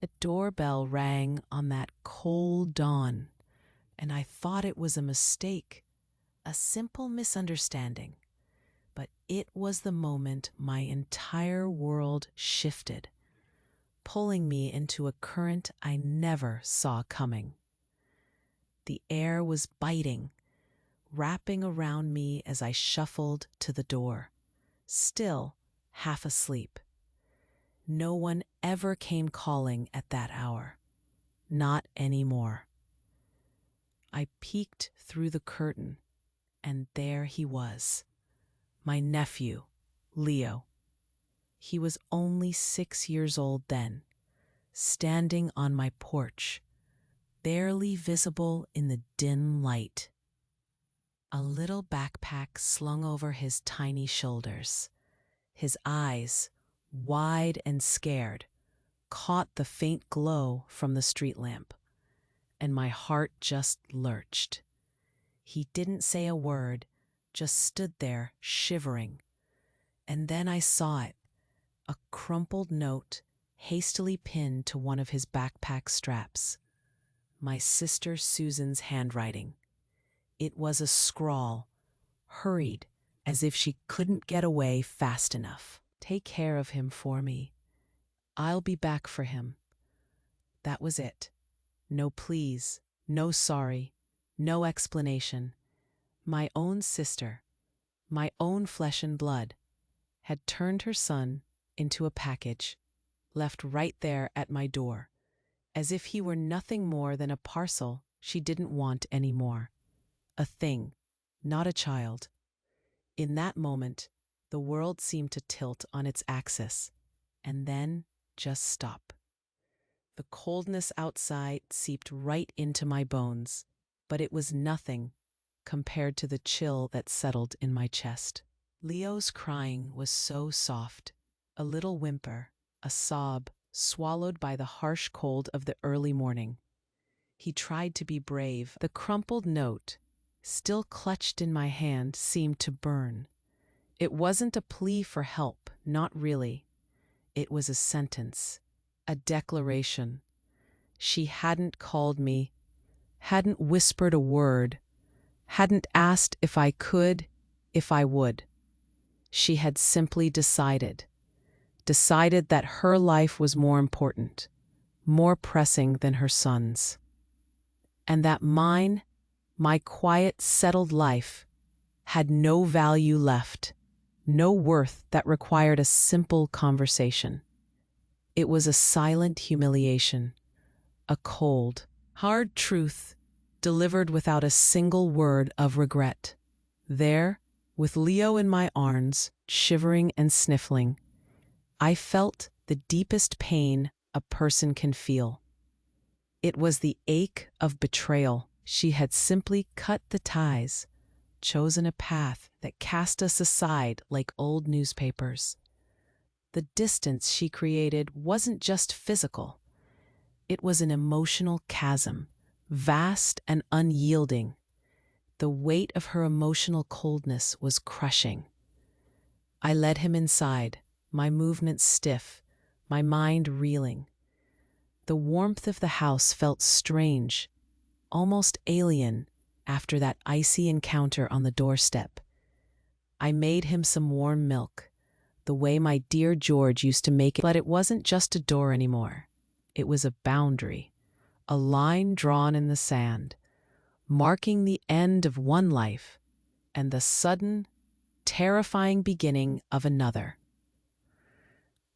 A doorbell rang on that cold dawn, and I thought it was a mistake, a simple misunderstanding. But it was the moment my entire world shifted, pulling me into a current I never saw coming. The air was biting, wrapping around me as I shuffled to the door, still half asleep. No one ever came calling at that hour. Not anymore. I peeked through the curtain, and there he was, my nephew, Leo. He was only 6 years old then, standing on my porch, barely visible in the dim light. A little backpack slung over his tiny shoulders. His eyes, wide and scared, caught the faint glow from the street lamp, and my heart just lurched. He didn't say a word, just stood there shivering. And then I saw it, a crumpled note hastily pinned to one of his backpack straps. My sister Susan's handwriting. It was a scrawl, hurried, as if she couldn't get away fast enough. "Take care of him for me. I'll be back for him." That was it. No please, no sorry, no explanation. My own sister, my own flesh and blood, had turned her son into a package, left right there at my door, as if he were nothing more than a parcel she didn't want anymore. A thing, not a child. In that moment, the world seemed to tilt on its axis, and then just stop. The coldness outside seeped right into my bones, but it was nothing compared to the chill that settled in my chest. Leo's crying was so soft, a little whimper, a sob swallowed by the harsh cold of the early morning. He tried to be brave. The crumpled note, still clutched in my hand, seemed to burn. It wasn't a plea for help, not really. It was a sentence, a declaration. She hadn't called me, hadn't whispered a word, hadn't asked if I could, if I would. She had simply decided that her life was more important, more pressing than her son's. And that mine, my quiet, settled life, had no value left, no worth that required a simple conversation. It was a silent humiliation, a cold, hard truth delivered without a single word of regret. There, with Leo in my arms, shivering and sniffling, I felt the deepest pain a person can feel. It was the ache of betrayal. She had simply cut the ties, chosen a path that cast us aside like old newspapers. The distance she created wasn't just physical. It was an emotional chasm, vast and unyielding. The weight of her emotional coldness was crushing. I led him inside, my movements stiff, my mind reeling. The warmth of the house felt strange, almost alien, after that icy encounter on the doorstep. I made him some warm milk, the way my dear George used to make it. But it wasn't just a door anymore. It was a boundary, a line drawn in the sand, marking the end of one life and the sudden, terrifying beginning of another.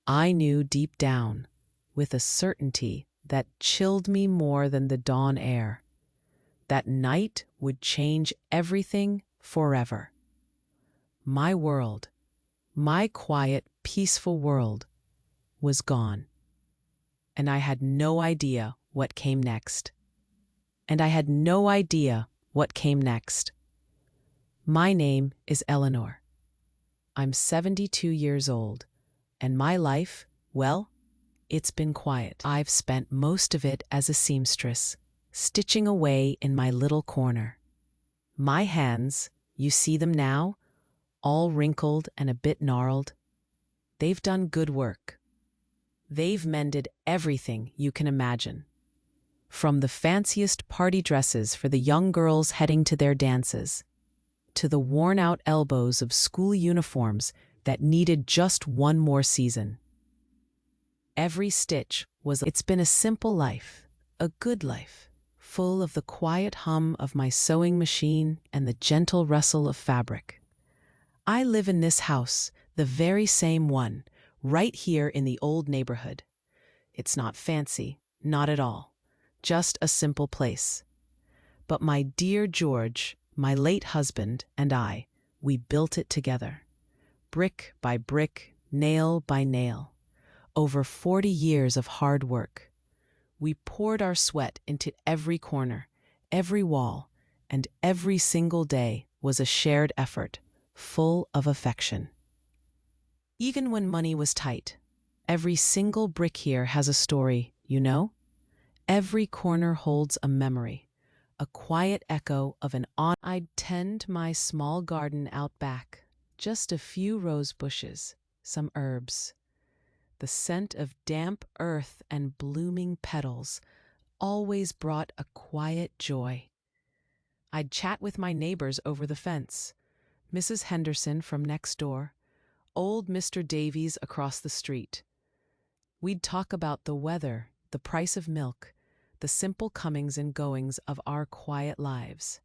I knew deep down, with a certainty that chilled me more than the dawn air, that night would change everything forever. My world, my quiet, peaceful world, was gone. And I had no idea what came next. My name is Eleanor. I'm 72 years old, and my life, well, it's been quiet. I've spent most of it as a seamstress, stitching away in my little corner. My hands, you see them now, all wrinkled and a bit gnarled. They've done good work. They've mended everything you can imagine. From the fanciest party dresses for the young girls heading to their dances, to the worn-out elbows of school uniforms that needed just one more season. Every stitch was. It's been a simple life, a good life, full of the quiet hum of my sewing machine and the gentle rustle of fabric. I live in this house, the very same one, right here in the old neighborhood. It's not fancy, not at all, just a simple place. But my dear George, my late husband, and I, we built it together. Brick by brick, nail by nail. Over 40 years of hard work. We poured our sweat into every corner, every wall, and every single day was a shared effort, full of affection. Even when money was tight, every single brick here has a story, you know? Every corner holds a memory, a quiet echo of an on. I'd tend my small garden out back, just a few rose bushes, some herbs. The scent of damp earth and blooming petals always brought a quiet joy. I'd chat with my neighbors over the fence, Mrs. Henderson from next door, old Mr. Davies across the street. We'd talk about the weather, the price of milk, the simple comings and goings of our quiet lives.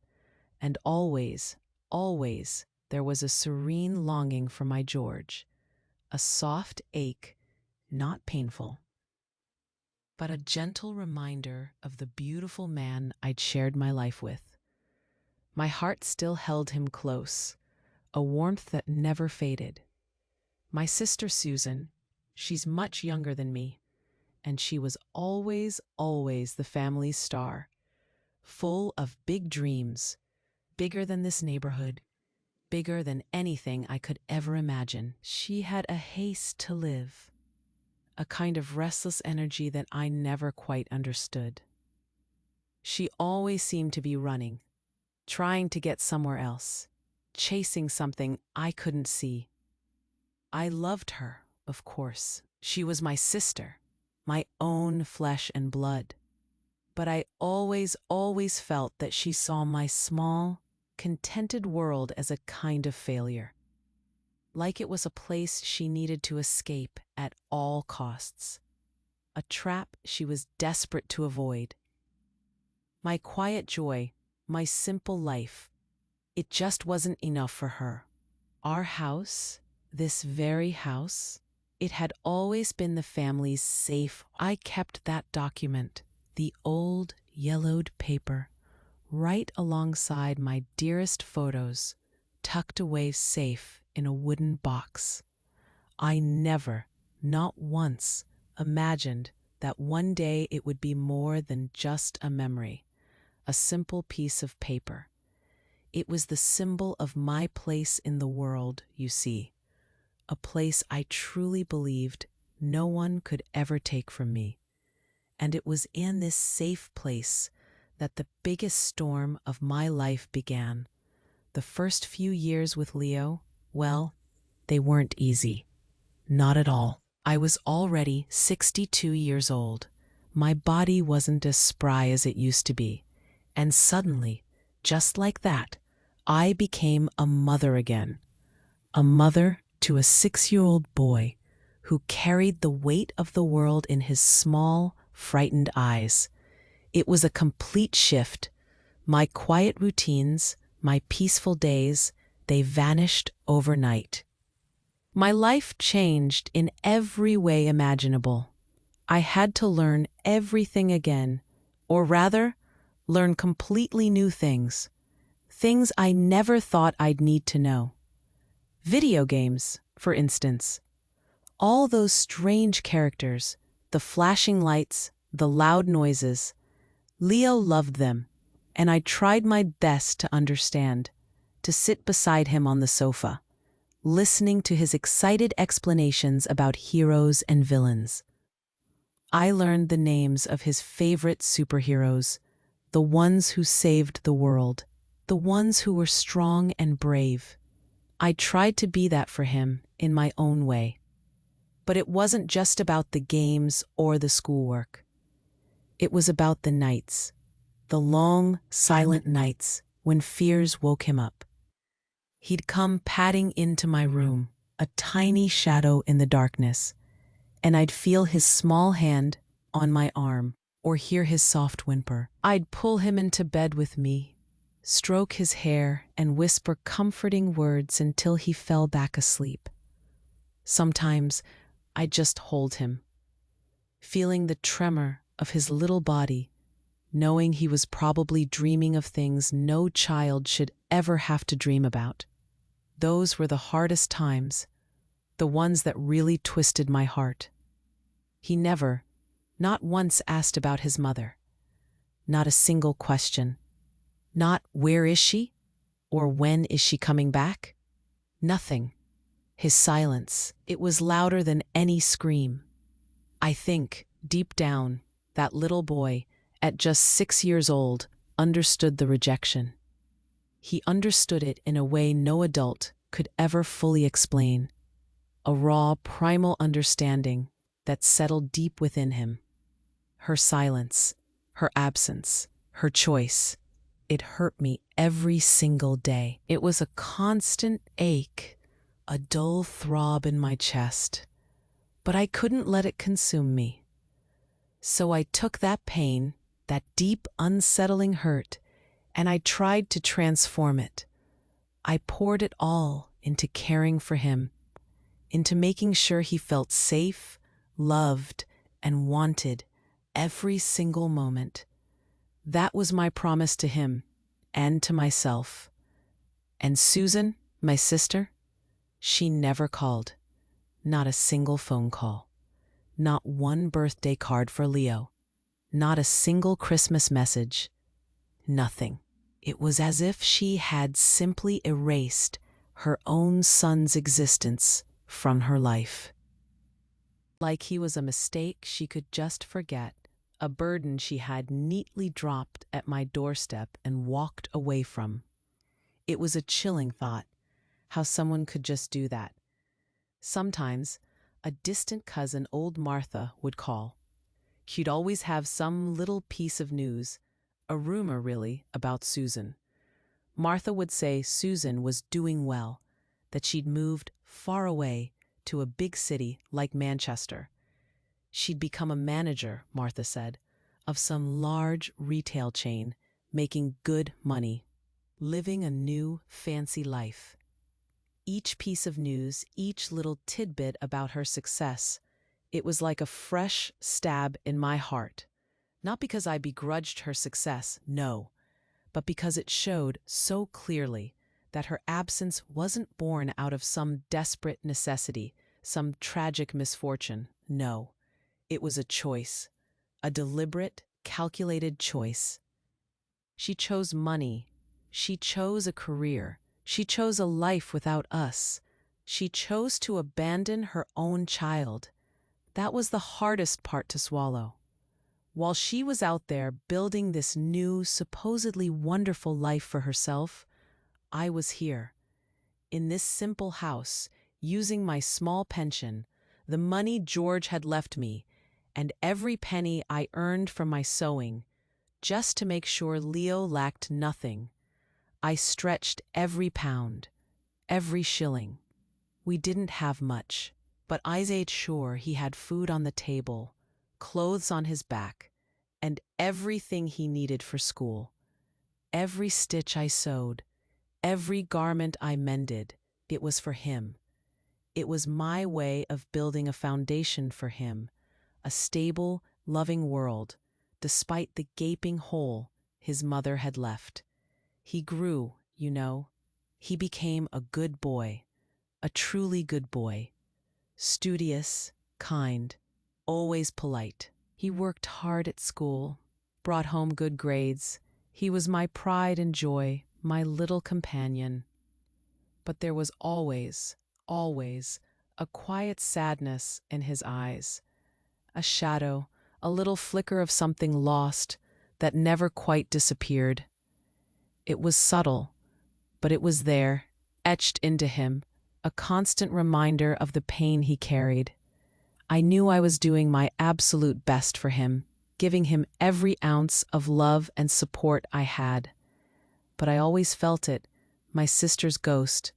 And always, always, there was a serene longing for my George, a soft ache, not painful, but a gentle reminder of the beautiful man I'd shared my life with. My heart still held him close, a warmth that never faded. My sister Susan, she's much younger than me, and she was always, always the family's star, full of big dreams, bigger than this neighborhood, bigger than anything I could ever imagine. She had a haste to live, a kind of restless energy that I never quite understood. She always seemed to be running, trying to get somewhere else, chasing something I couldn't see. I loved her, of course. She was my sister, my own flesh and blood. But I always, always felt that she saw my small, contented world as a kind of failure. Like it was a place she needed to escape at all costs. A trap she was desperate to avoid. My quiet joy, my simple life, it just wasn't enough for her. Our house, this very house, it had always been the family's safe. I kept that document, the old yellowed paper, right alongside my dearest photos, tucked away safe in a wooden box. I never, not once, imagined that one day it would be more than just a memory, a simple piece of paper. It was the symbol of my place in the world, you see, a place I truly believed no one could ever take from me. And it was in this safe place that the biggest storm of my life began. The first few years with Leo, well, they weren't easy. Not at all. I was already 62 years old. My body wasn't as spry as it used to be. And suddenly, just like that, I became a mother again. A mother to a 6-year-old boy who carried the weight of the world in his small, frightened eyes. It was a complete shift. My quiet routines, my peaceful days, they vanished overnight. My life changed in every way imaginable. I had to learn everything again, or rather, learn completely new things. Things I never thought I'd need to know. Video games, for instance. All those strange characters, the flashing lights, the loud noises. Leo loved them, and I tried my best to understand, to sit beside him on the sofa, listening to his excited explanations about heroes and villains. I learned the names of his favorite superheroes, the ones who saved the world, the ones who were strong and brave. I tried to be that for him in my own way. But it wasn't just about the games or the schoolwork. It was about the nights, the long, silent nights when fears woke him up. He'd come padding into my room, a tiny shadow in the darkness, and I'd feel his small hand on my arm or hear his soft whimper. I'd pull him into bed with me, stroke his hair, and whisper comforting words until he fell back asleep. Sometimes I'd just hold him, feeling the tremor of his little body, knowing he was probably dreaming of things no child should ever have to dream about. Those were the hardest times, the ones that really twisted my heart. He never, not once, asked about his mother. Not a single question. Not "where is she?" or "when is she coming back?" Nothing. His silence, it was louder than any scream. I think, deep down, that little boy, at just 6 years old, understood the rejection. He understood it in a way no adult could ever fully explain. A raw, primal understanding that settled deep within him. Her silence, her absence, her choice. It hurt me every single day. It was a constant ache, a dull throb in my chest. But I couldn't let it consume me. So I took that pain, that deep, unsettling hurt, and I tried to transform it. I poured it all into caring for him, into making sure he felt safe, loved, and wanted every single moment. That was my promise to him and to myself. And Susan, my sister, she never called. Not a single phone call. Not one birthday card for Leo. Not a single Christmas message. Nothing. It was as if she had simply erased her own son's existence from her life. Like he was a mistake she could just forget, a burden she had neatly dropped at my doorstep and walked away from. It was a chilling thought, how someone could just do that. Sometimes, a distant cousin, old Martha, would call. She'd always have some little piece of news, a rumor really, about Susan. Martha would say Susan was doing well, that she'd moved far away to a big city like Manchester. She'd become a manager, Martha said, of some large retail chain, making good money, living a new, fancy life. Each piece of news, each little tidbit about her success, it was like a fresh stab in my heart. Not because I begrudged her success, no, but because it showed so clearly that her absence wasn't born out of some desperate necessity, some tragic misfortune. No, it was a choice, a deliberate, calculated choice. She chose money. She chose a career. She chose a life without us. She chose to abandon her own child. That was the hardest part to swallow. While she was out there building this new, supposedly wonderful life for herself, I was here, in this simple house, using my small pension, the money George had left me, and every penny I earned from my sewing, just to make sure Leo lacked nothing. I stretched every pound, every shilling. We didn't have much, but I made sure he had food on the table, clothes on his back, and everything he needed for school. Every stitch I sewed, every garment I mended, it was for him. It was my way of building a foundation for him, a stable, loving world, despite the gaping hole his mother had left. He grew, you know. He became a good boy, a truly good boy. Studious, kind, always polite. He worked hard at school, brought home good grades. He was my pride and joy, my little companion. But there was always, always, a quiet sadness in his eyes, a shadow, a little flicker of something lost that never quite disappeared. It was subtle, but it was there, etched into him, a constant reminder of the pain he carried. I knew I was doing my absolute best for him, giving him every ounce of love and support I had. But I always felt it, my sister's ghost.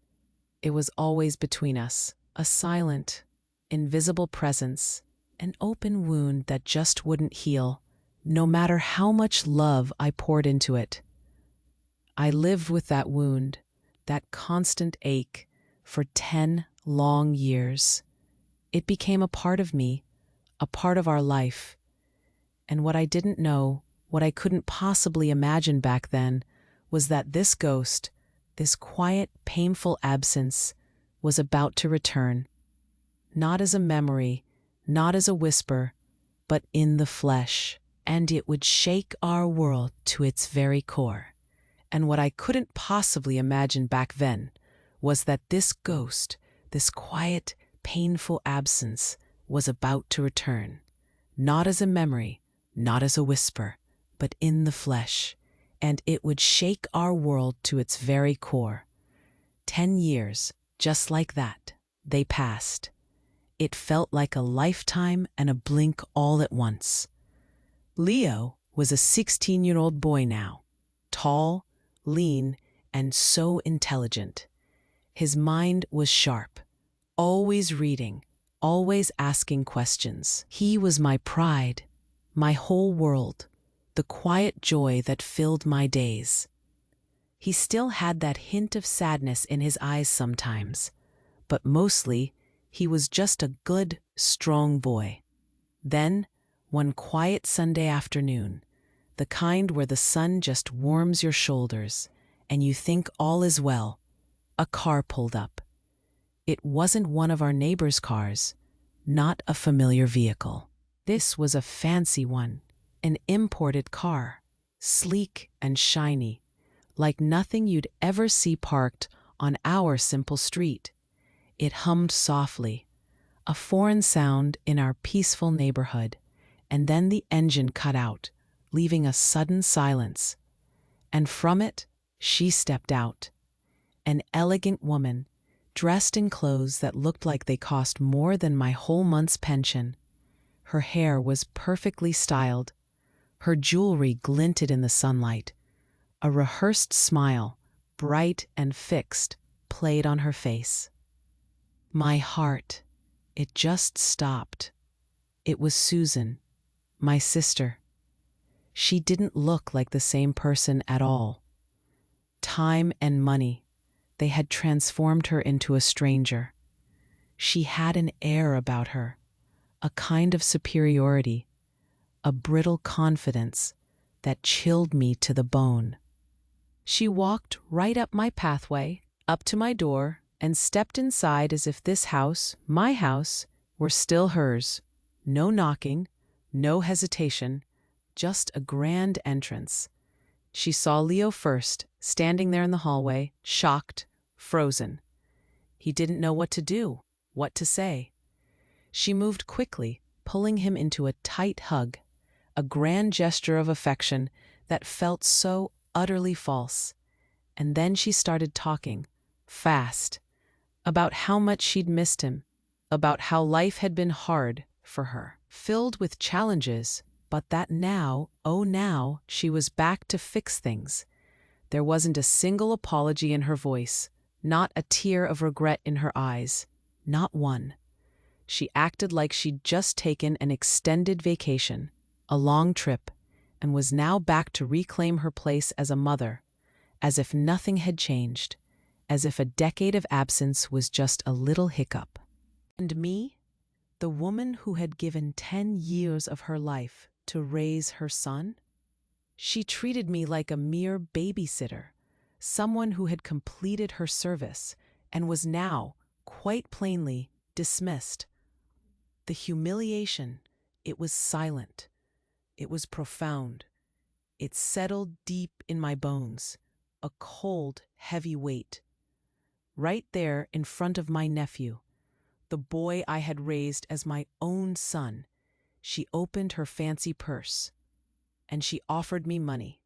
It was always between us, a silent, invisible presence, an open wound that just wouldn't heal, no matter how much love I poured into it. I lived with that wound, that constant ache, for 10 long years. It became a part of me, a part of our life. And what I didn't know, what I couldn't possibly imagine back then, was that this ghost, this quiet, painful absence, was about to return. Not as a memory, not as a whisper, but in the flesh. And it would shake our world to its very core. And what I couldn't possibly imagine back then was that this ghost, this quiet, painful absence, was about to return. Not as a memory, not as a whisper, but in the flesh. And it would shake our world to its very core. 10 years, just like that, they passed. It felt like a lifetime and a blink all at once. Leo was a 16-year-old boy now, tall, lean, and so intelligent. His mind was sharp, always reading, always asking questions. He was my pride, my whole world, the quiet joy that filled my days. He still had that hint of sadness in his eyes sometimes, but mostly he was just a good, strong boy. Then, one quiet Sunday afternoon, the kind where the sun just warms your shoulders and you think all is well, a car pulled up. It wasn't one of our neighbors' cars, not a familiar vehicle. This was a fancy one, an imported car, sleek and shiny, like nothing you'd ever see parked on our simple street. It hummed softly, a foreign sound in our peaceful neighborhood, and then the engine cut out, leaving a sudden silence. And from it, she stepped out, an elegant woman, dressed in clothes that looked like they cost more than my whole month's pension. Her hair was perfectly styled. Her jewelry glinted in the sunlight. A rehearsed smile, bright and fixed, played on her face. My heart, it just stopped. It was Susan, my sister. She didn't look like the same person at all. Time and money, they had transformed her into a stranger. She had an air about her, a kind of superiority, a brittle confidence that chilled me to the bone. She walked right up my pathway, up to my door, and stepped inside as if this house, my house, were still hers. No knocking, no hesitation, just a grand entrance. She saw Leo first, standing there in the hallway, shocked, frozen. He didn't know what to do, what to say. She moved quickly, pulling him into a tight hug, a grand gesture of affection that felt so utterly false. And then she started talking, fast, about how much she'd missed him, about how life had been hard for her, filled with challenges, but that now, oh now, she was back to fix things. There wasn't a single apology in her voice, not a tear of regret in her eyes, not one. She acted like she'd just taken an extended vacation, a long trip, and was now back to reclaim her place as a mother, as if nothing had changed, as if a decade of absence was just a little hiccup. And me, the woman who had given 10 years of her life to raise her son? She treated me like a mere babysitter, someone who had completed her service and was now, quite plainly, dismissed. The humiliation, it was silent. It was profound. It settled deep in my bones, a cold, heavy weight. Right there in front of my nephew, the boy I had raised as my own son, she opened her fancy purse, and she offered me money.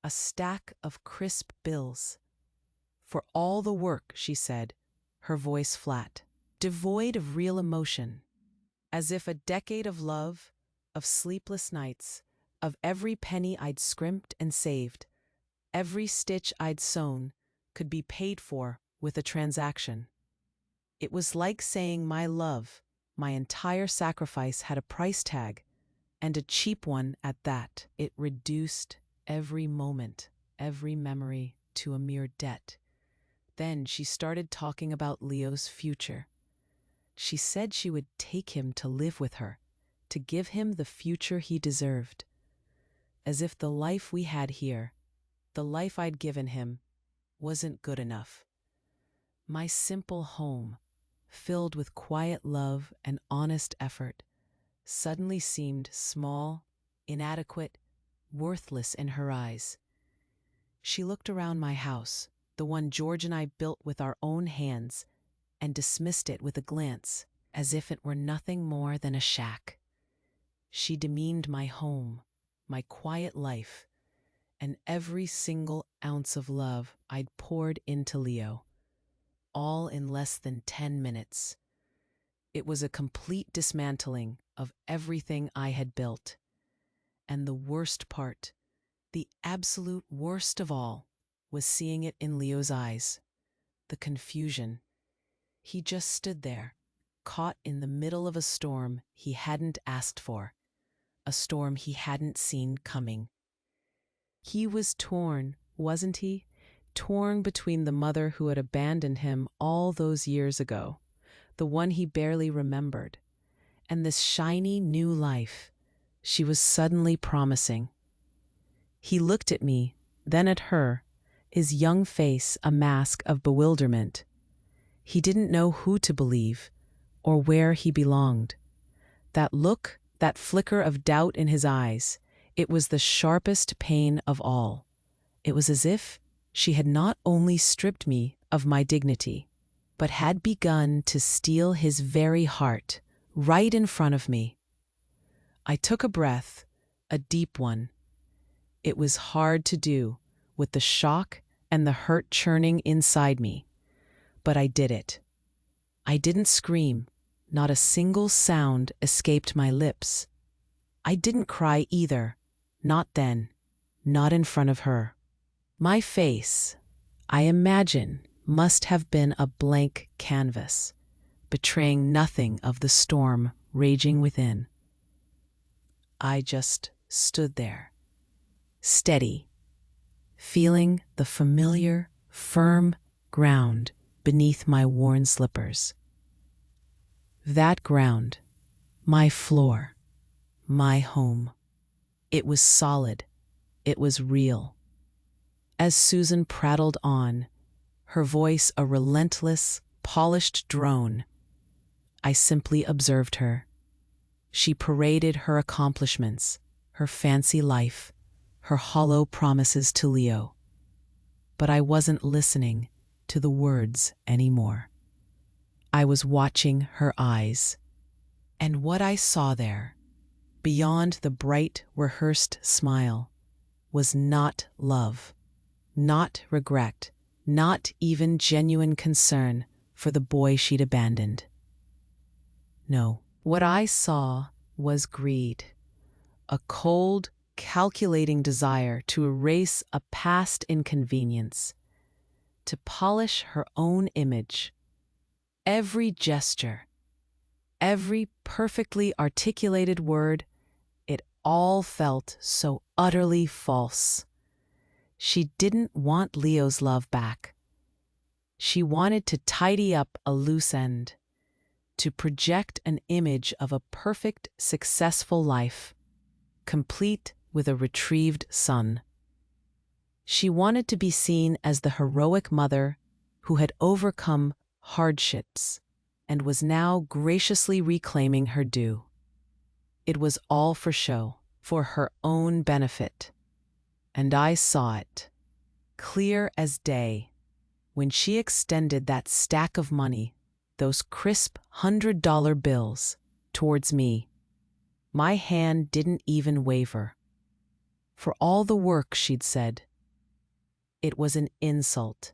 A stack of crisp bills. For all the work, she said, her voice flat, devoid of real emotion, as if a decade of love, of sleepless nights, of every penny I'd scrimped and saved, every stitch I'd sewn, could be paid for with a transaction. It was like saying my love, my entire sacrifice had a price tag, and a cheap one at that. It reduced every moment, every memory, to a mere debt. Then she started talking about Leo's future. She said she would take him to live with her, to give him the future he deserved. As if the life we had here, the life I'd given him, wasn't good enough. My simple home, filled with quiet love and honest effort, suddenly seemed small, inadequate, worthless in her eyes. She looked around my house, the one George and I built with our own hands, and dismissed it with a glance, as if it were nothing more than a shack. She demeaned my home, my quiet life, and every single ounce of love I'd poured into Leo, all in less than 10 minutes. It was a complete dismantling of everything I had built. And the worst part, the absolute worst of all, was seeing it in Leo's eyes. The confusion. He just stood there, caught in the middle of a storm he hadn't asked for, a storm he hadn't seen coming. He was torn, wasn't he? Torn between the mother who had abandoned him all those years ago, the one he barely remembered, and this shiny new life she was suddenly promising. He looked at me, then at her, his young face a mask of bewilderment. He didn't know who to believe, or where he belonged. That look, that flicker of doubt in his eyes, it was the sharpest pain of all. It was as if she had not only stripped me of my dignity, but had begun to steal his very heart, right in front of me. I took a breath, a deep one. It was hard to do, with the shock and the hurt churning inside me, but I did it. I didn't scream. Not a single sound escaped my lips. I didn't cry either, not then, not in front of her. My face, I imagine, must have been a blank canvas, betraying nothing of the storm raging within. I just stood there, steady, feeling the familiar, firm ground beneath my worn slippers. That ground, my floor, my home. It was solid. It was real. As Susan prattled on, her voice a relentless, polished drone, I simply observed her. She paraded her accomplishments, her fancy life, her hollow promises to Leo. But I wasn't listening to the words anymore. I was watching her eyes. And what I saw there, beyond the bright, rehearsed smile, was not love, not regret, not even genuine concern for the boy she'd abandoned. No, what I saw was greed, a cold, calculating desire to erase a past inconvenience, to polish her own image. Every gesture, every perfectly articulated word, it all felt so utterly false. She didn't want Leo's love back. She wanted to tidy up a loose end, to project an image of a perfect, successful life, complete with a retrieved son. She wanted to be seen as the heroic mother who had overcome hardships and was now graciously reclaiming her due. It was all for show, for her own benefit. And I saw it, clear as day, when she extended that stack of money, those crisp $100 bills, towards me. My hand didn't even waver. For all the work she'd said, it was an insult,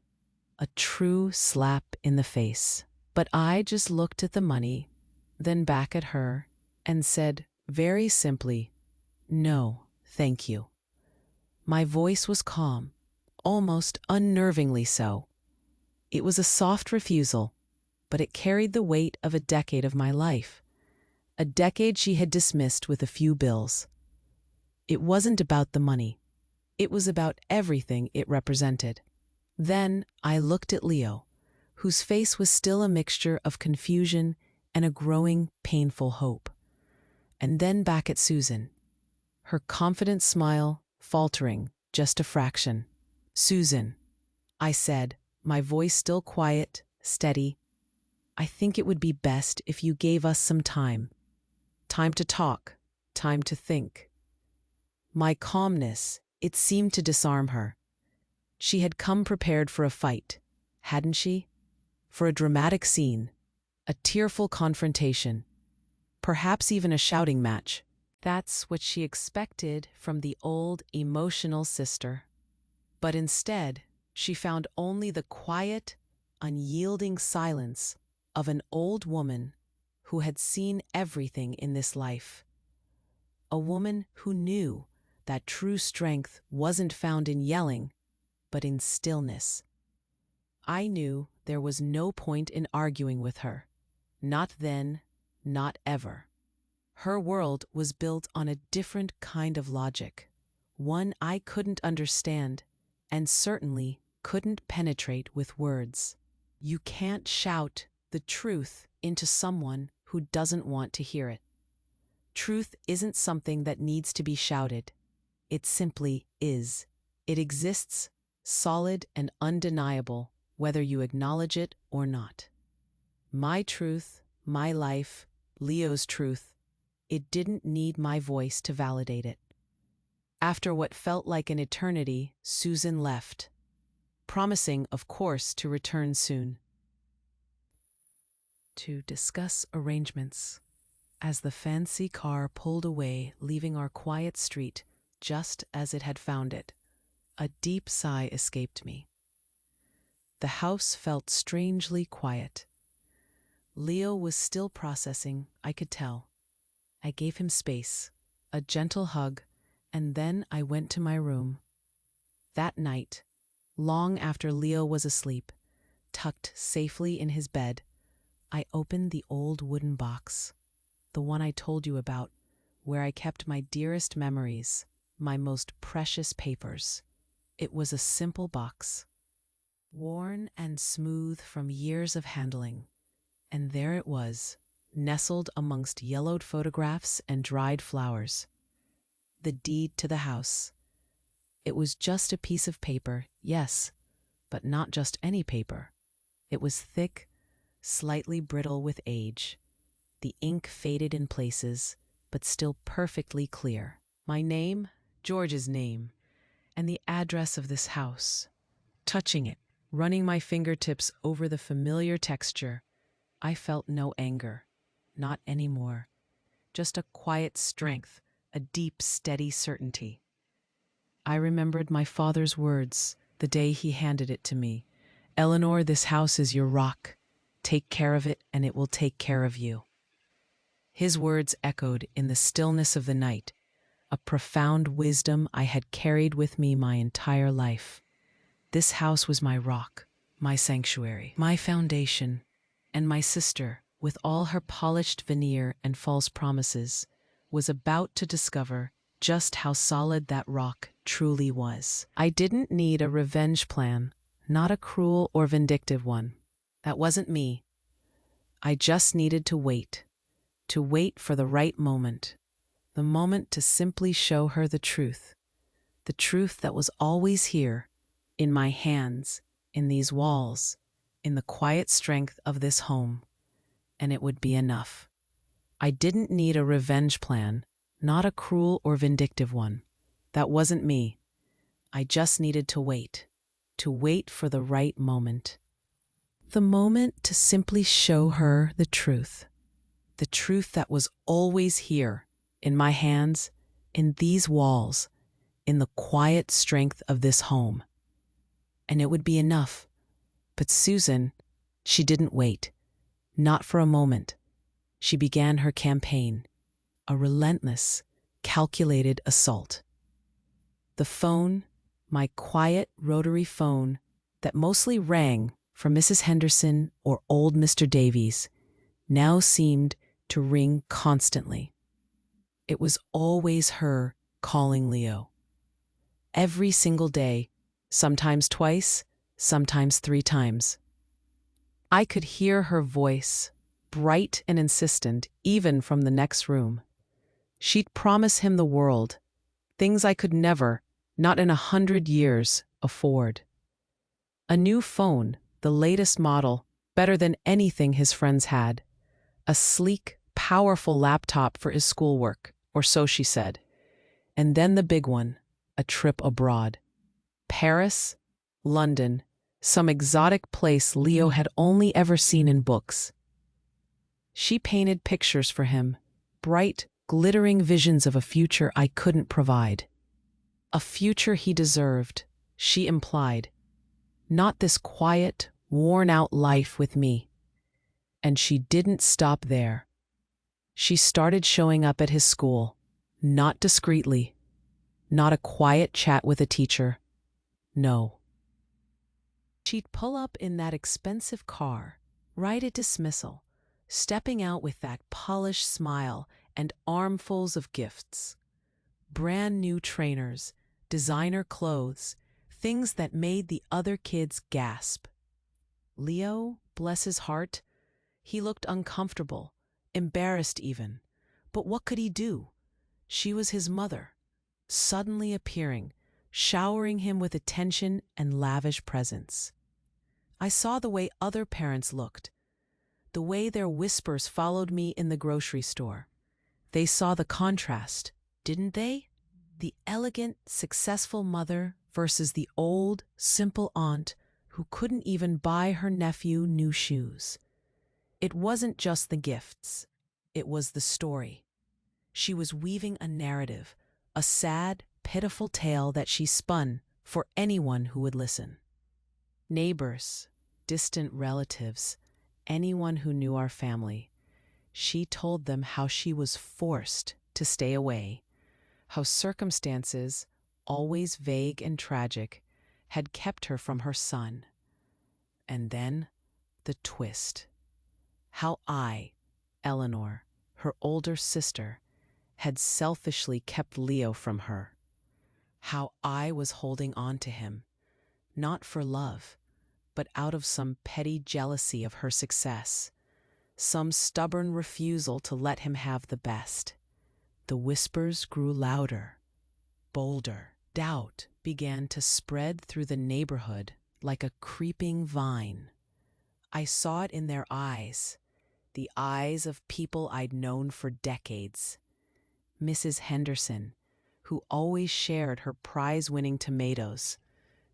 a true slap in the face. But I just looked at the money, then back at her, and said very simply, "No, thank you." My voice was calm, almost unnervingly so. It was a soft refusal, but it carried the weight of a decade of my life. A decade she had dismissed with a few bills. It wasn't about the money. It was about everything it represented. Then I looked at Leo, whose face was still a mixture of confusion and a growing, painful hope. And then back at Susan, her confident smile faltering just a fraction. "Susan," I said, my voice still quiet, steady, "I think it would be best if you gave us some time. Time to talk, time to think." My calmness, it seemed to disarm her. She had come prepared for a fight, hadn't she? For a dramatic scene, a tearful confrontation, perhaps even a shouting match. That's what she expected from the old, emotional sister. But instead, she found only the quiet, unyielding silence of an old woman who had seen everything in this life. A woman who knew that true strength wasn't found in yelling, but in stillness. I knew there was no point in arguing with her. Not then, not ever. Her world was built on a different kind of logic, one I couldn't understand, and certainly couldn't penetrate with words. You can't shout the truth into someone who doesn't want to hear it. Truth isn't something that needs to be shouted. It simply is. It exists, solid and undeniable, whether you acknowledge it or not. My truth, my life, Leo's truth, it didn't need my voice to validate it. After what felt like an eternity, Susan left, promising, of course, to return soon. To discuss arrangements. As the fancy car pulled away, leaving our quiet street just as it had found it, a deep sigh escaped me. The house felt strangely quiet. Leo was still processing, I could tell. I gave him space, a gentle hug, and then I went to my room. That night, long after Leo was asleep, tucked safely in his bed, I opened the old wooden box, the one I told you about, where I kept my dearest memories, my most precious papers. It was a simple box, worn and smooth from years of handling, and there it was, nestled amongst yellowed photographs and dried flowers. The deed to the house. It was just a piece of paper, yes, but not just any paper. It was thick, slightly brittle with age. The ink faded in places, but still perfectly clear. My name, George's name, and the address of this house. Touching it, running my fingertips over the familiar texture, I felt no anger, not anymore. Just a quiet strength, a deep, steady certainty. I remembered my father's words the day he handed it to me. "Eleanor, this house is your rock. Take care of it, and it will take care of you." His words echoed in the stillness of the night, a profound wisdom I had carried with me my entire life. This house was my rock, my sanctuary, my foundation, and my sister, with all her polished veneer and false promises, was about to discover just how solid that rock truly was. I didn't need a revenge plan, not a cruel or vindictive one. That wasn't me. I just needed to wait for the right moment, the moment to simply show her the truth that was always here, in my hands, in these walls, in the quiet strength of this home, and it would be enough. I didn't need a revenge plan, not a cruel or vindictive one. That wasn't me. I just needed to wait for the right moment. The moment to simply show her the truth that was always here, in my hands, in these walls, in the quiet strength of this home. And it would be enough. But Susan, she didn't wait. Not for a moment. She began her campaign. a relentless, calculated assault. The phone, my quiet rotary phone that mostly rang from Mrs. Henderson or old Mr. Davies, now seemed to ring constantly. It was always her calling Leo. Every single day, sometimes twice, sometimes 3 times. I could hear her voice, bright and insistent, even from the next room. She'd promise him the world, things I could never, not in 100 years, afford. A new phone, the latest model, better than anything his friends had. A sleek, powerful laptop for his schoolwork, or so she said. And then the big one, a trip abroad. Paris, London, some exotic place Leo had only ever seen in books. She painted pictures for him, bright, glittering visions of a future I couldn't provide. A future he deserved, she implied. Not this quiet, worn-out life with me. And she didn't stop there. She started showing up at his school, not discreetly, not a quiet chat with a teacher. No. She'd pull up in that expensive car, right at dismissal, stepping out with that polished smile and armfuls of gifts. Brand new trainers, designer clothes, things that made the other kids gasp. Leo, bless his heart, he looked uncomfortable, embarrassed even. But what could he do? She was his mother, suddenly appearing, showering him with attention and lavish presents. I saw the way other parents looked, the way their whispers followed me in the grocery store. They saw the contrast, didn't they? The elegant, successful mother versus the old, simple aunt who couldn't even buy her nephew new shoes. It wasn't just the gifts, it was the story. She was weaving a narrative, a sad, pitiful tale that she spun for anyone who would listen. Neighbors, distant relatives, anyone who knew our family. She told them how she was forced to stay away, how circumstances, always vague and tragic, had kept her from her son. And then, the twist. How I, Eleanor, her older sister, had selfishly kept Leo from her. How I was holding on to him, not for love, but out of some petty jealousy of her success, some stubborn refusal to let him have the best. The whispers grew louder, bolder. Doubt began to spread through the neighborhood like a creeping vine. I saw it in their eyes, the eyes of people I'd known for decades. Mrs. Henderson, who always shared her prize-winning tomatoes,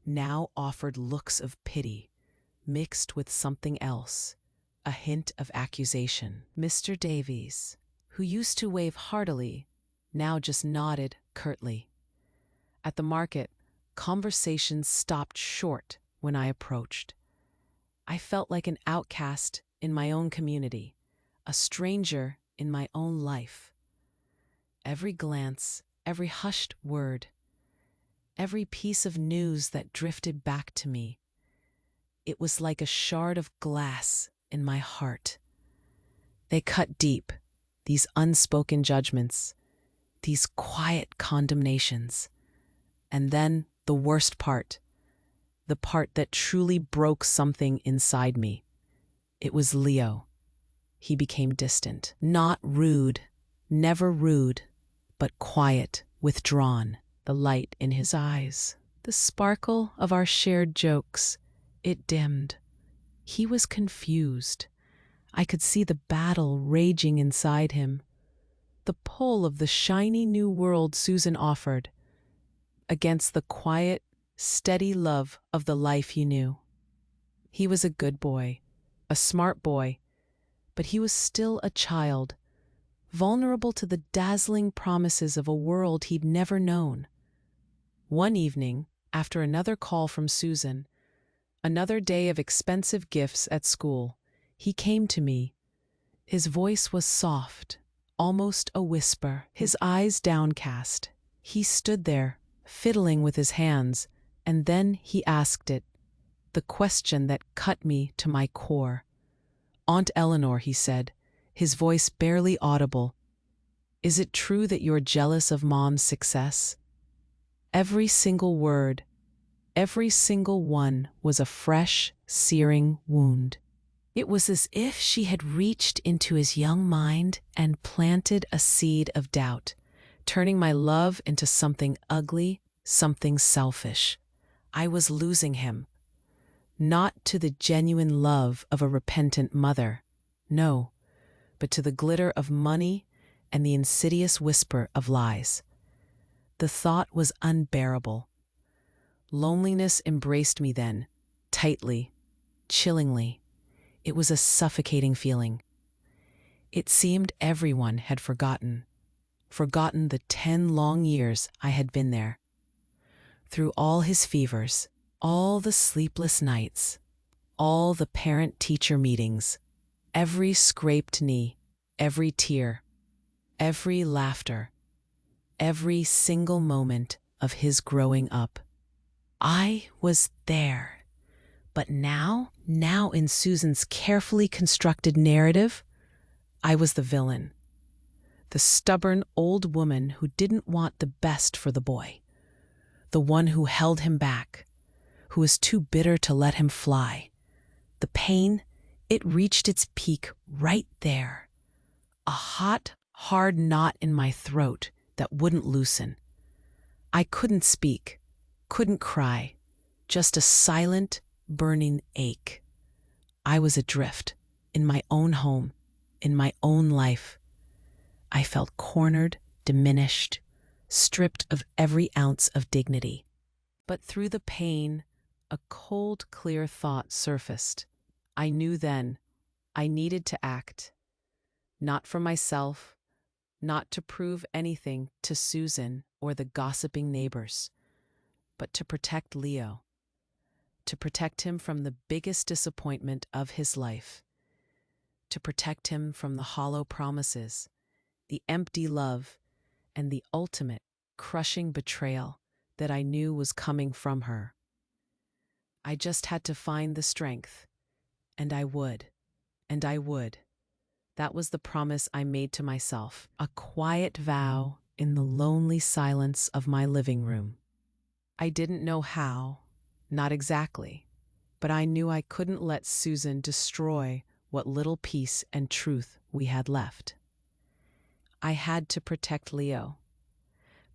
now offered looks of pity, mixed with something else, a hint of accusation. Mr. Davies, who used to wave heartily, now just nodded curtly. At the market, conversations stopped short when I approached. I felt like an outcast in my own community, a stranger in my own life. Every glance, every hushed word, every piece of news that drifted back to me, it was like a shard of glass in my heart. They cut deep, these unspoken judgments, these quiet condemnations. And then the worst part, the part that truly broke something inside me. It was Leo. He became distant, not rude, never rude, but quiet, withdrawn. The light in his eyes, the sparkle of our shared jokes, it dimmed. He was confused. I could see the battle raging inside him, the pull of the shiny new world Susan offered, against the quiet, steady love of the life he knew. He was a good boy, a smart boy, but he was still a child, vulnerable to the dazzling promises of a world he'd never known. One evening, after another call from Susan, another day of expensive gifts at school, he came to me. His voice was soft, almost a whisper, his eyes downcast. He stood there, fiddling with his hands, and then he asked it, the question that cut me to my core. "Aunt Eleanor," he said, his voice barely audible, "is it true that you're jealous of Mom's success?" Every single word, every single one was a fresh, searing wound. It was as if she had reached into his young mind and planted a seed of doubt, turning my love into something ugly, something selfish. I was losing him. Not to the genuine love of a repentant mother, no, but to the glitter of money and the insidious whisper of lies. The thought was unbearable. Loneliness embraced me then, tightly, chillingly. It was a suffocating feeling. It seemed everyone had forgotten the 10 long years I had been there. Through all his fevers, all the sleepless nights, all the parent-teacher meetings, every scraped knee, every tear, every laughter, every single moment of his growing up. I was there. But now in Susan's carefully constructed narrative, I was the villain. The stubborn old woman who didn't want the best for the boy. The one who held him back, who was too bitter to let him fly. The pain, it reached its peak right there. A hot, hard knot in my throat that wouldn't loosen. I couldn't speak, couldn't cry, just a silent, burning ache. I was adrift, in my own home, in my own life. I felt cornered, diminished, stripped of every ounce of dignity. But through the pain, a cold, clear thought surfaced. I knew then I needed to act. Not for myself, not to prove anything to Susan or the gossiping neighbors, but to protect Leo. To protect him from the biggest disappointment of his life. To protect him from the hollow promises, the empty love, and the ultimate, crushing betrayal that I knew was coming from her. I just had to find the strength, and I would, and I would. That was the promise I made to myself, a quiet vow in the lonely silence of my living room. I didn't know how, not exactly, but I knew I couldn't let Susan destroy what little peace and truth we had left. I had to protect Leo.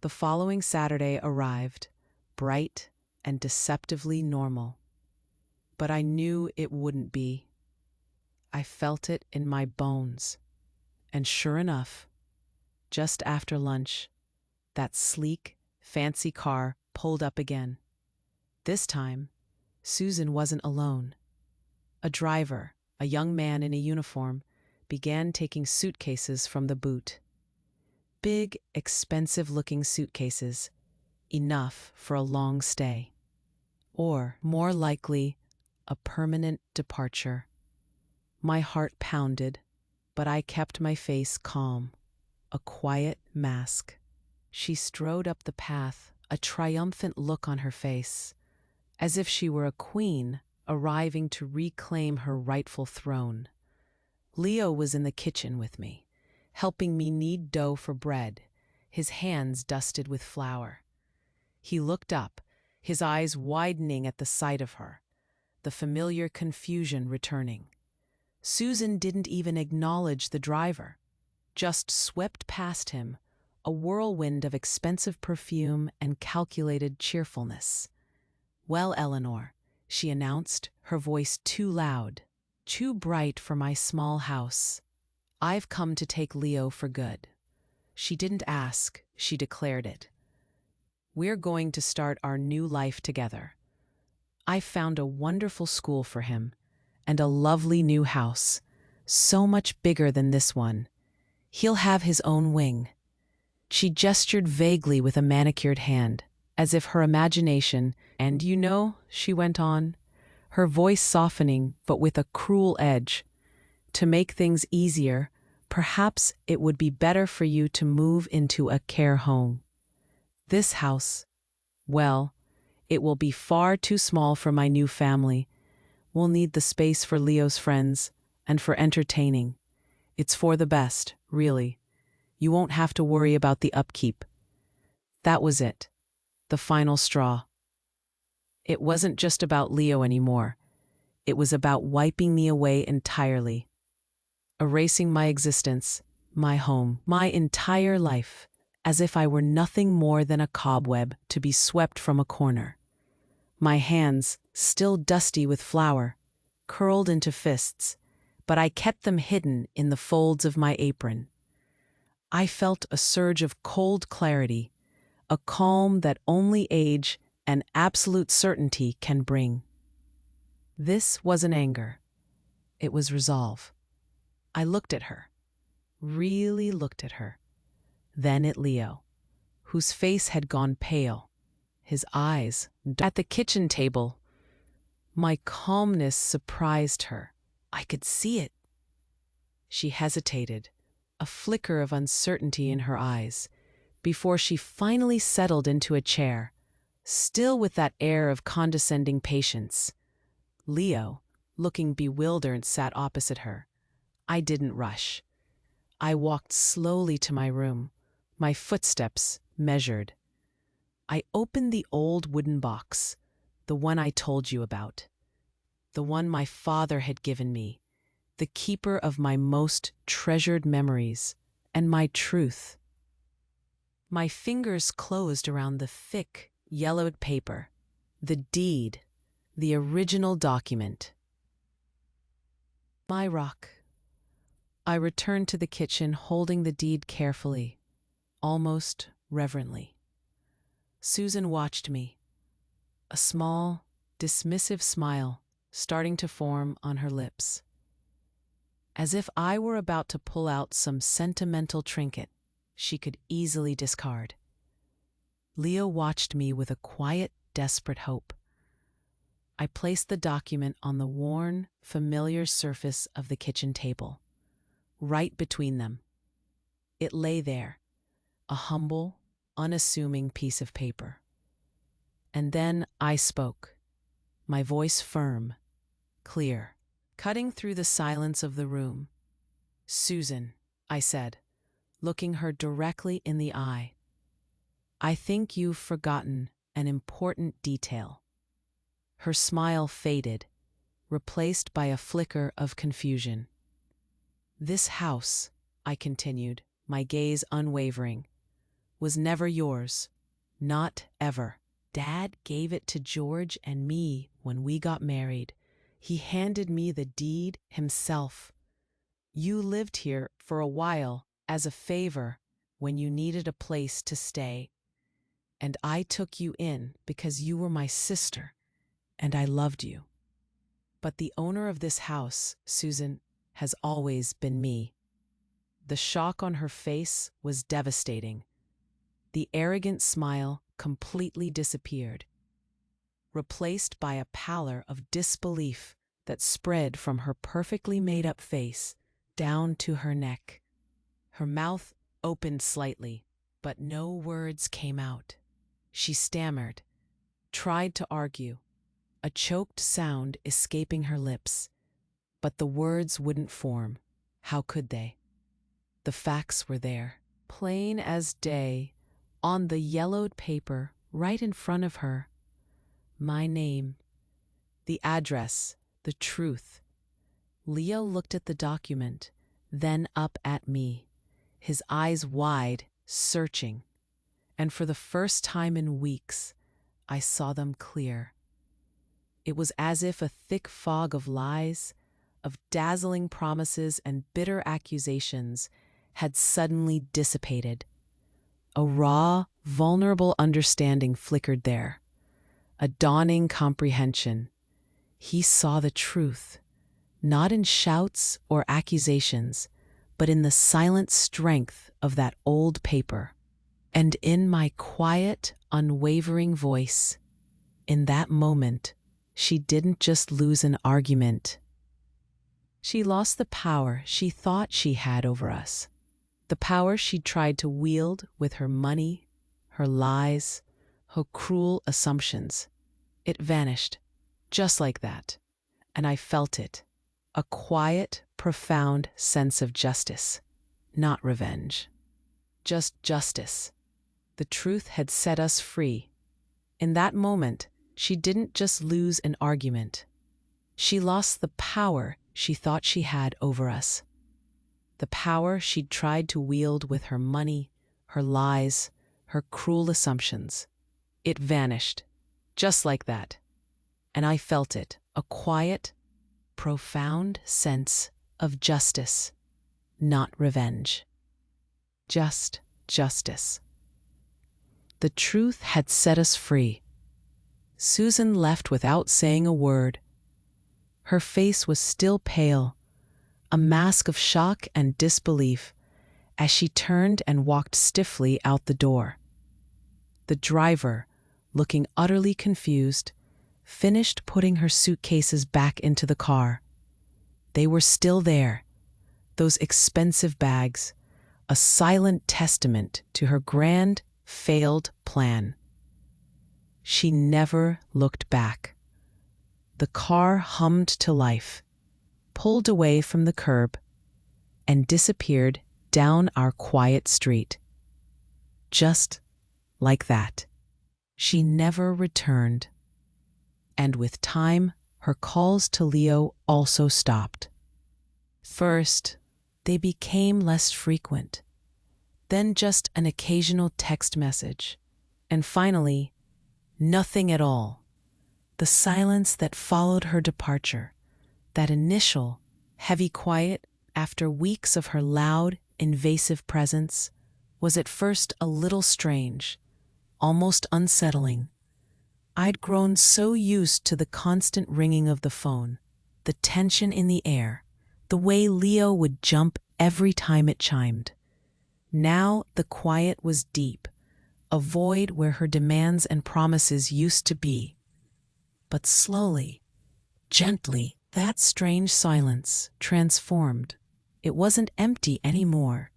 The following Saturday arrived, bright and deceptively normal. But I knew it wouldn't be. I felt it in my bones. And sure enough, just after lunch, that sleek, fancy car pulled up again. This time, Susan wasn't alone. A driver, a young man in a uniform, began taking suitcases from the boot. Big, expensive-looking suitcases, enough for a long stay. Or, more likely, a permanent departure. My heart pounded, but I kept my face calm, a quiet mask. She strode up the path, a triumphant look on her face, as if she were a queen arriving to reclaim her rightful throne. Leo was in the kitchen with me, helping me knead dough for bread, his hands dusted with flour. He looked up, his eyes widening at the sight of her, the familiar confusion returning. Susan didn't even acknowledge the driver, just swept past him, a whirlwind of expensive perfume and calculated cheerfulness. "Well, Eleanor," she announced, her voice too loud, too bright for my small house, "I've come to take Leo for good." She didn't ask, she declared it. "We're going to start our new life together. I've found a wonderful school for him, and a lovely new house, so much bigger than this one. He'll have his own wing." She gestured vaguely with a manicured hand, as if her imagination, "and you know," she went on, her voice softening but with a cruel edge, "to make things easier, perhaps it would be better for you to move into a care home. This house, well, it will be far too small for my new family. We'll need the space for Leo's friends and for entertaining. It's for the best, really. You won't have to worry about the upkeep." That was it, the final straw. It wasn't just about Leo anymore. It was about wiping me away entirely, erasing my existence, my home, my entire life, as if I were nothing more than a cobweb to be swept from a corner. My hands, still dusty with flour, curled into fists, but I kept them hidden in the folds of my apron. I felt a surge of cold clarity, a calm that only age and absolute certainty can bring. This wasn't anger. It was resolve. I looked at her, really looked at her, then at Leo, whose face had gone pale, his eyes at the kitchen table. My calmness surprised her. I could see it. She hesitated, a flicker of uncertainty in her eyes, before she finally settled into a chair, still with that air of condescending patience. Leo, looking bewildered, sat opposite her. I didn't rush. I walked slowly to my room, my footsteps measured. I opened the old wooden box, the one I told you about, the one my father had given me, the keeper of my most treasured memories and my truth. My fingers closed around the thick, yellowed paper, the deed, the original document. My rock. I returned to the kitchen holding the deed carefully, almost reverently. Susan watched me, a small, dismissive smile starting to form on her lips, as if I were about to pull out some sentimental trinket she could easily discard. Leo watched me with a quiet, desperate hope. I placed the document on the worn, familiar surface of the kitchen table, right between them. It lay there, a humble, unassuming piece of paper. And then I spoke, my voice firm, clear, cutting through the silence of the room. "Susan," I said, looking her directly in the eye, "I think you've forgotten an important detail." Her smile faded, replaced by a flicker of confusion. "This house," I continued, my gaze unwavering, "was never yours. Not ever. Dad gave it to George and me when we got married. He handed me the deed himself. You lived here for a while as a favor when you needed a place to stay. And I took you in because you were my sister, and I loved you. But the owner of this house, Susan, has always been me." The shock on her face was devastating. The arrogant smile completely disappeared, replaced by a pallor of disbelief that spread from her perfectly made-up face down to her neck. Her mouth opened slightly, but no words came out. She stammered, tried to argue, a choked sound escaping her lips, but the words wouldn't form. How could they? The facts were there, plain as day, on the yellowed paper right in front of her. My name, the address, the truth. Leo looked at the document, then up at me, his eyes wide, searching. And for the first time in weeks, I saw them clear. It was as if a thick fog of lies, of dazzling promises and bitter accusations had suddenly dissipated. A raw, vulnerable understanding flickered there, a dawning comprehension. He saw the truth, not in shouts or accusations, but in the silent strength of that old paper. And in my quiet, unwavering voice, in that moment, she didn't just lose an argument. She lost the power she thought she had over us, the power she'd tried to wield with her money, her lies, her cruel assumptions. It vanished, just like that, and I felt it. A quiet, profound sense of justice, not revenge. Just justice. The truth had set us free. In that moment, she didn't just lose an argument. She lost the power she thought she had over us. The power she'd tried to wield with her money, her lies, her cruel assumptions. It vanished, just like that. And I felt it, a quiet, profound sense of justice, not revenge. Just justice. The truth had set us free. Susan left without saying a word. Her face was still pale, a mask of shock and disbelief, as she turned and walked stiffly out the door. The driver, looking utterly confused, finished putting her suitcases back into the car. They were still there, those expensive bags, a silent testament to her grand, failed plan. She never looked back. The car hummed to life, pulled away from the curb, and disappeared down our quiet street. Just like that. She never returned. And with time, her calls to Leo also stopped. First, they became less frequent, then just an occasional text message, and finally, nothing at all. The silence that followed her departure, that initial, heavy quiet after weeks of her loud, invasive presence, was at first a little strange, almost unsettling. I'd grown so used to the constant ringing of the phone, the tension in the air, the way Leo would jump every time it chimed. Now the quiet was deep, a void where her demands and promises used to be. But slowly, gently, that strange silence transformed. It wasn't empty anymore.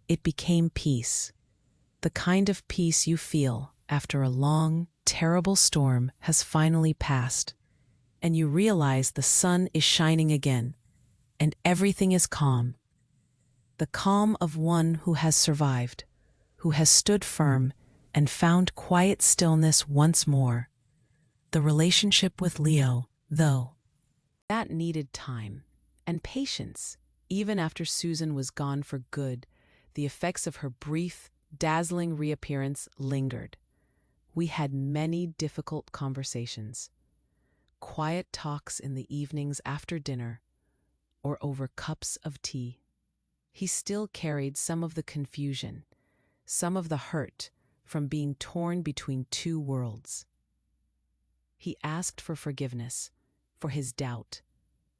It became peace. The kind of peace you feel after a long, terrible storm has finally passed, and you realize the sun is shining again, and everything is calm. The calm of one who has survived, who has stood firm and found quiet stillness once more. The relationship with Leo, though, that needed time and patience. Even after Susan was gone for good, the effects of her brief, dazzling reappearance lingered. We had many difficult conversations, quiet talks in the evenings after dinner or over cups of tea. He still carried some of the confusion, some of the hurt from being torn between two worlds. He asked for forgiveness, for his doubt,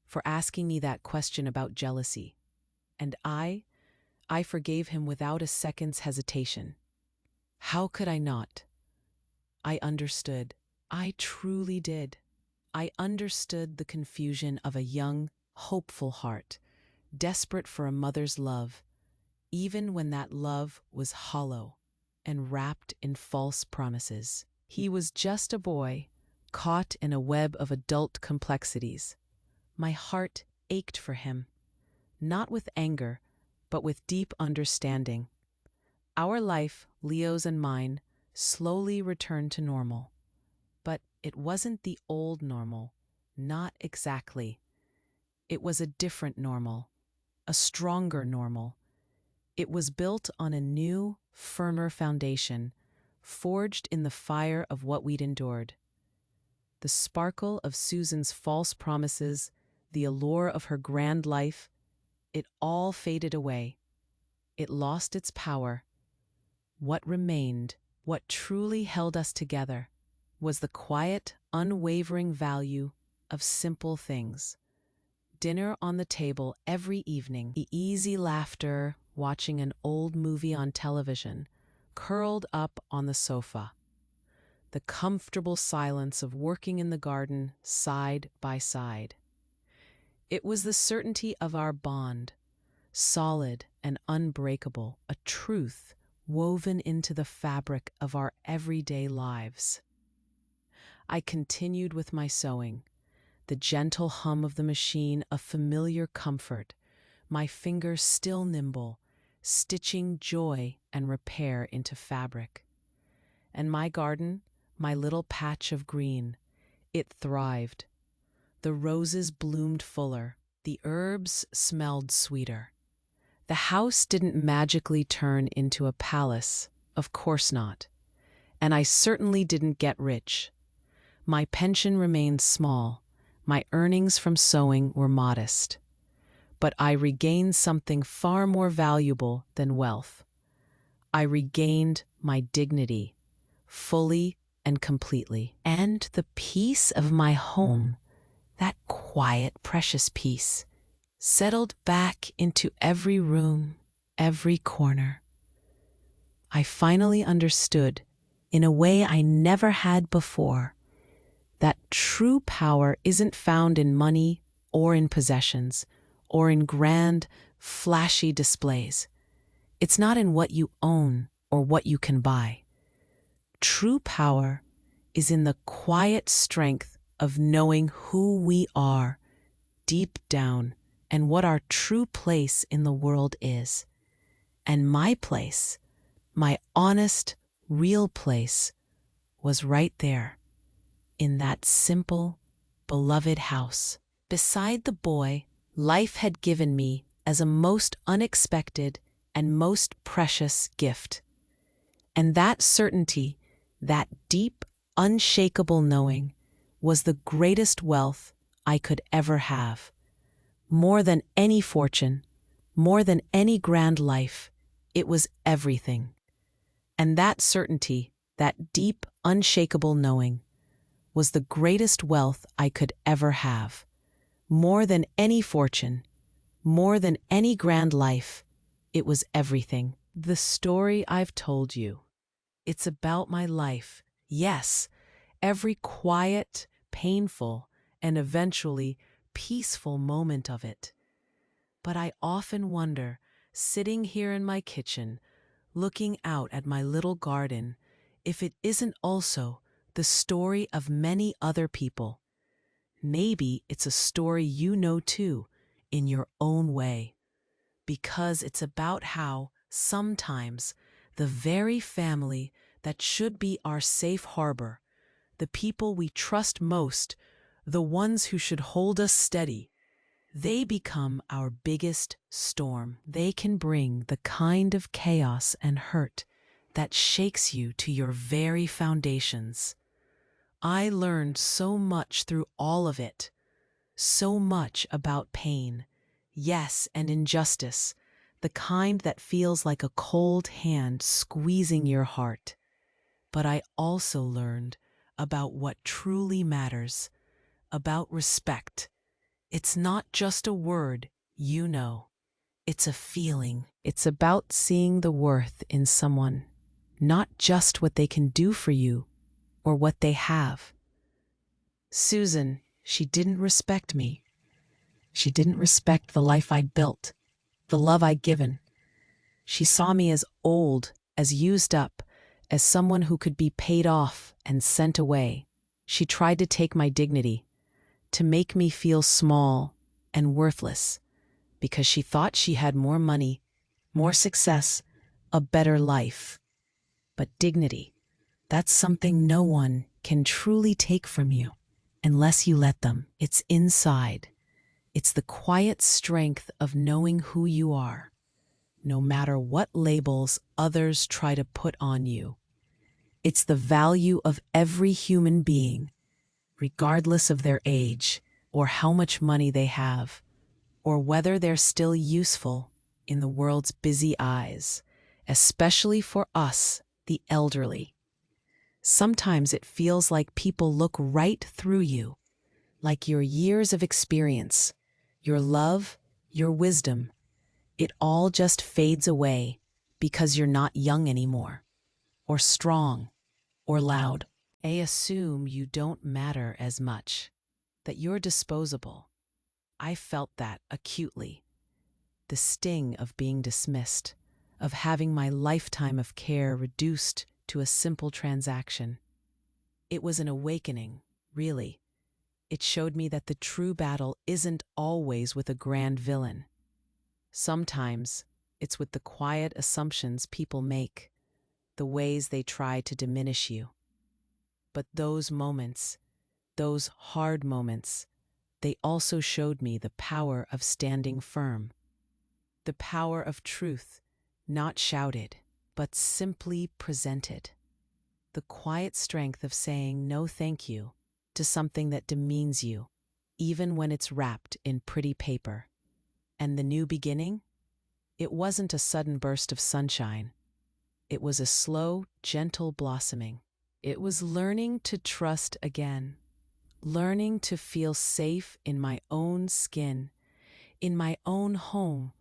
for asking me that question about jealousy. And I forgave him without a second's hesitation. How could I not? I understood. I truly did. I understood the confusion of a young, hopeful heart, desperate for a mother's love, even when that love was hollow and wrapped in false promises. He was just a boy, caught in a web of adult complexities. My heart ached for him, not with anger, but with deep understanding. Our life, Leo's and mine, slowly returned to normal. But it wasn't the old normal, not exactly. It was a different normal, a stronger normal. It was built on a new, firmer foundation, forged in the fire of what we'd endured. The sparkle of Susan's false promises, the allure of her grand life, it all faded away. It lost its power. What remained, what truly held us together, was the quiet, unwavering value of simple things. Dinner on the table every evening, the easy laughter, watching an old movie on television, curled up on the sofa. The comfortable silence of working in the garden side by side. It was the certainty of our bond, solid and unbreakable, a truth woven into the fabric of our everyday lives. I continued with my sewing, the gentle hum of the machine a familiar comfort, my fingers still nimble, stitching joy and repair into fabric. And my garden, my little patch of green, it thrived. The roses bloomed fuller, the herbs smelled sweeter. The house didn't magically turn into a palace, of course not. And I certainly didn't get rich. My pension remained small, my earnings from sewing were modest. But I regained something far more valuable than wealth. I regained my dignity, fully and completely. And the peace of my home, that quiet, precious peace, settled back into every room, every corner. I finally understood, in a way I never had before, that true power isn't found in money or in possessions or in grand, flashy displays. It's not in what you own or what you can buy. True power is in the quiet strength of knowing who we are deep down and what our true place in the world is. And my place, my honest, real place, was right there, in that simple, beloved house. Beside the boy life had given me as a most unexpected and most precious gift. And that certainty, that deep, unshakable knowing, was the greatest wealth I could ever have. More than any fortune, more than any grand life, it was everything. And that certainty, that deep, unshakable knowing, was the greatest wealth I could ever have. More than any fortune, more than any grand life, it was everything. The story I've told you, it's about my life. Yes, every quiet, painful, and eventually peaceful moment of it. But I often wonder, sitting here in my kitchen, looking out at my little garden, if it isn't also the story of many other people. Maybe it's a story you know too, in your own way, because it's about how, sometimes, the very family that should be our safe harbor, the people we trust most, the ones who should hold us steady, they become our biggest storm. They can bring the kind of chaos and hurt that shakes you to your very foundations. I learned so much through all of it, so much about pain, yes, and injustice, the kind that feels like a cold hand squeezing your heart. But I also learned about what truly matters, about respect. It's not just a word, you know. It's a feeling. It's about seeing the worth in someone, not just what they can do for you or what they have. Susan, she didn't respect me. She didn't respect the life I'd built, the love I'd given. She saw me as old, as used up, as someone who could be paid off and sent away. She tried to take my dignity, to make me feel small and worthless, because she thought she had more money, more success, a better life. But dignity, that's something no one can truly take from you unless you let them. It's inside. It's the quiet strength of knowing who you are, no matter what labels others try to put on you. It's the value of every human being, regardless of their age or how much money they have, or whether they're still useful in the world's busy eyes, especially for us, the elderly. Sometimes it feels like people look right through you, like your years of experience, your love, your wisdom. It all just fades away because you're not young anymore, or strong, or loud. They assume you don't matter as much, that you're disposable. I felt that acutely. The sting of being dismissed, of having my lifetime of care reduced to a simple transaction. It was an awakening, really. It showed me that the true battle isn't always with a grand villain. Sometimes it's with the quiet assumptions people make, the ways they try to diminish you. But those moments, those hard moments, they also showed me the power of standing firm, the power of truth, not shouted, but simply presented. The quiet strength of saying no thank you to something that demeans you, even when it's wrapped in pretty paper. And the new beginning? It wasn't a sudden burst of sunshine. It was a slow, gentle blossoming. It was learning to trust again, learning to feel safe in my own skin, in my own home,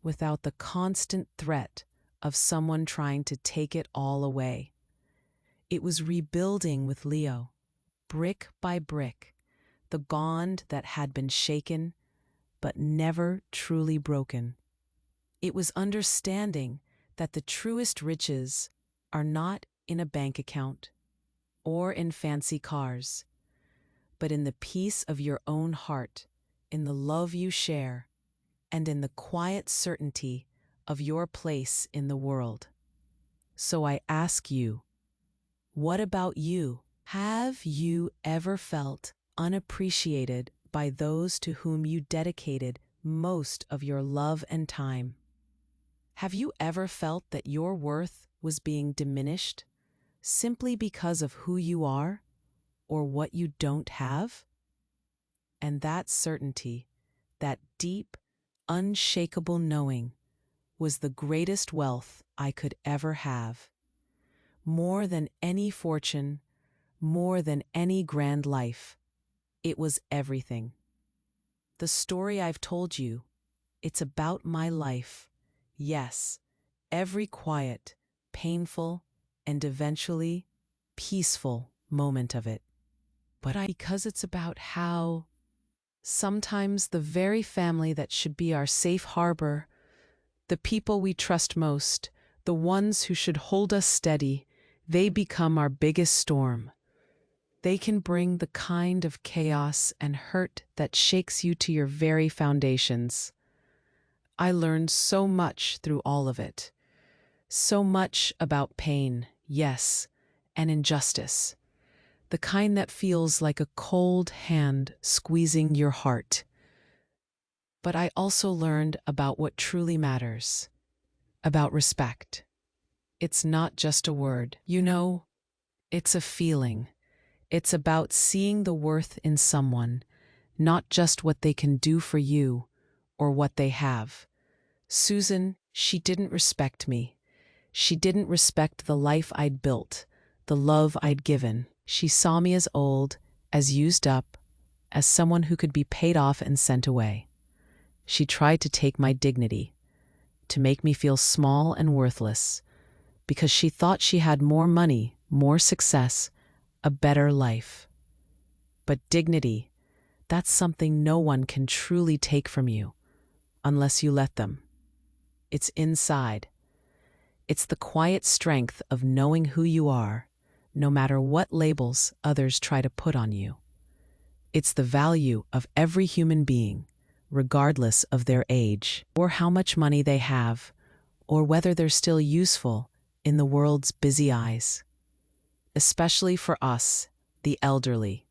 without the constant threat of someone trying to take it all away. It was rebuilding with Leo, brick by brick, the bond that had been shaken but never truly broken. It was understanding that the truest riches are not in a bank account or in fancy cars, but in the peace of your own heart, in the love you share, and in the quiet certainty of your place in the world. So I ask you, what about you? Have you ever felt unappreciated by those to whom you dedicated most of your love and time? Have you ever felt that your worth was being diminished simply because of who you are or what you don't have? And that certainty, that deep, unshakable knowing, was the greatest wealth I could ever have. More than any fortune, more than any grand life, it was everything. The story I've told you, it's about my life. Yes, every quiet, painful, and eventually peaceful moment of it. Because it's about how sometimes the very family that should be our safe harbor, the people we trust most, the ones who should hold us steady, they become our biggest storm. They can bring the kind of chaos and hurt that shakes you to your very foundations. I learned so much through all of it. So much about pain, yes, and injustice. The kind that feels like a cold hand squeezing your heart. But I also learned about what truly matters, about respect. It's not just a word, it's a feeling. It's about seeing the worth in someone, not just what they can do for you or what they have. Susan, she didn't respect me. She didn't respect the life I'd built, the love I'd given. She saw me as old, as used up, as someone who could be paid off and sent away. She tried to take my dignity, to make me feel small and worthless, because she thought she had more money, more success, a better life. But dignity, that's something no one can truly take from you, unless you let them. It's inside. It's the quiet strength of knowing who you are, no matter what labels others try to put on you. It's the value of every human being, regardless of their age, or how much money they have, or whether they're still useful in the world's busy eyes. Especially for us, the elderly.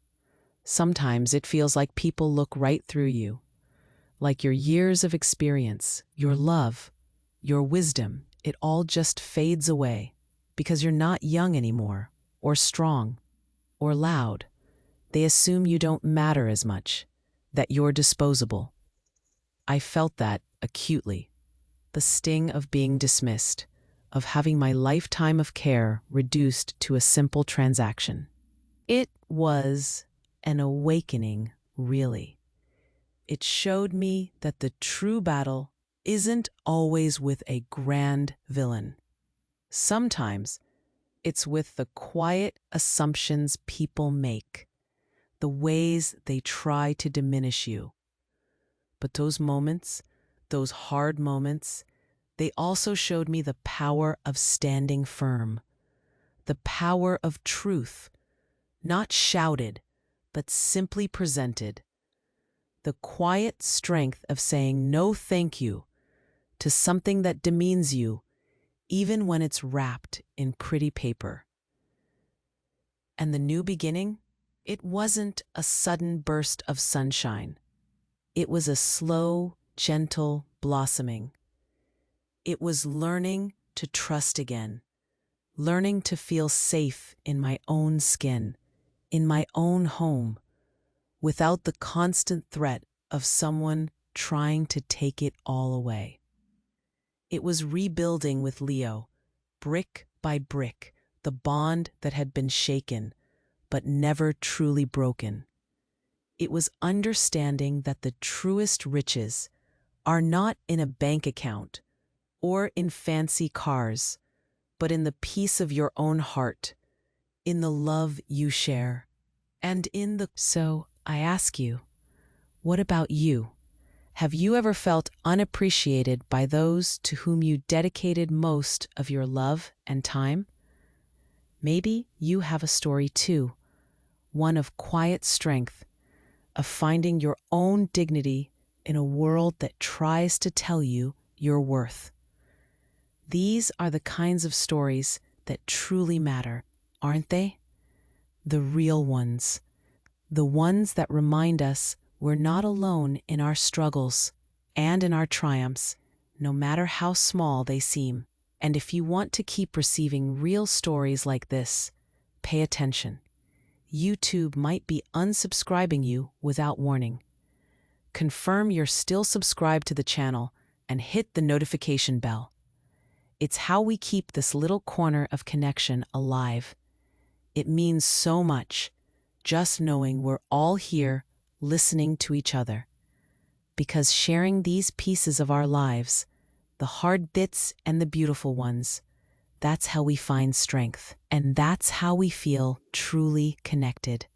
Sometimes it feels like people look right through you, like your years of experience, your love, your wisdom, it all just fades away because you're not young anymore, or strong, or loud. They assume you don't matter as much, that you're disposable. I felt that acutely. The sting of being dismissed, of having my lifetime of care reduced to a simple transaction. It was an awakening, really. It showed me that the true battle isn't always with a grand villain. Sometimes it's with the quiet assumptions people make, the ways they try to diminish you. But those moments, those hard moments, they also showed me the power of standing firm, the power of truth, not shouted, but simply presented, the quiet strength of saying no thank you to something that demeans you, even when it's wrapped in pretty paper. And the new beginning? It wasn't a sudden burst of sunshine. It was a slow, gentle blossoming. It was learning to trust again, learning to feel safe in my own skin, in my own home, without the constant threat of someone trying to take it all away. It was rebuilding with Leo, brick by brick, the bond that had been shaken, but never truly broken. It was understanding that the truest riches are not in a bank account or in fancy cars, but in the peace of your own heart, in the love you share, and in the... So I ask you, what about you? Have you ever felt unappreciated by those to whom you dedicated most of your love and time? Maybe you have a story too, one of quiet strength, of finding your own dignity in a world that tries to tell you your worth. These are the kinds of stories that truly matter, aren't they? The real ones. The ones that remind us we're not alone in our struggles and in our triumphs, no matter how small they seem. And if you want to keep receiving real stories like this, pay attention. YouTube might be unsubscribing you without warning. Confirm you're still subscribed to the channel and hit the notification bell. It's how we keep this little corner of connection alive. It means so much, just knowing we're all here listening to each other. Because sharing these pieces of our lives, the hard bits and the beautiful ones, that's how we find strength. And that's how we feel truly connected.